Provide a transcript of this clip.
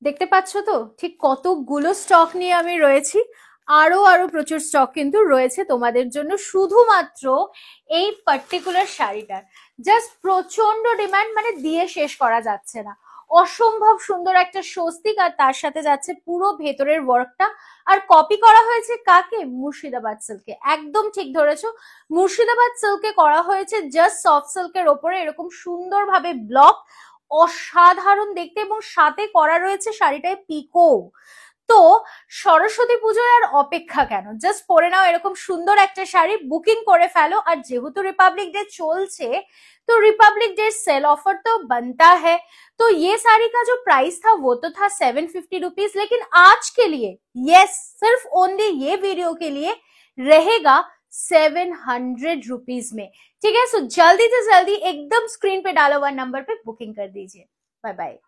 দেখতে পাচ্ছ তো ঠিক কতগুলো স্টক নিয়ে আমি রয়েছি। আরো আরো প্রচুর স্টক কিন্তু রয়েছে তোমাদের জন্য, শুধুমাত্র এই পার্টিকুলার শাড়িটার। জাস্ট প্রচন্ড ডিমান্ড, মানে দিয়ে শেষ করা যাচ্ছে না। অসম্ভব সুন্দর একটা স্বস্তিক, আর তার সাথে যাচ্ছে পুরো ভেতরের ওয়ার্কটা। আর কপি করা হয়েছে কাকে? মুর্শিদাবাদ সিল্কে। একদম ঠিক ধরেছো, মুর্শিদাবাদ সিল্কে করা হয়েছে। জাস্ট সফট সিল্কের ওপরে এরকম সুন্দরভাবে ব্লক, অসাধারণ দেখতে, এবং সাথে করা রয়েছে শাড়িটায় পিকো। তো সরস্বতী পুজোর আর অপেক্ষা কেন? জাস্ট পরে নাও এরকম সুন্দর একটা শাড়ি, বুকিং করে ফেলো। আর যেহেতু रिपब्लिक डे চলছে, तो रिपब्लिक डे सेल ऑफर तो बनता है। तो ये साड़ी का जो प्राइस था वो तो था 750 रुपीज, लेकिन आज के लिए, यस, सिर्फ ओनली ये वीडियो के लिए रहेगा 700 रुपीज में। ठीक है, सो जल्दी से जल्दी एकदम स्क्रीन पे डाला हुआ नंबर पे बुकिंग कर दीजिए। Bye bye.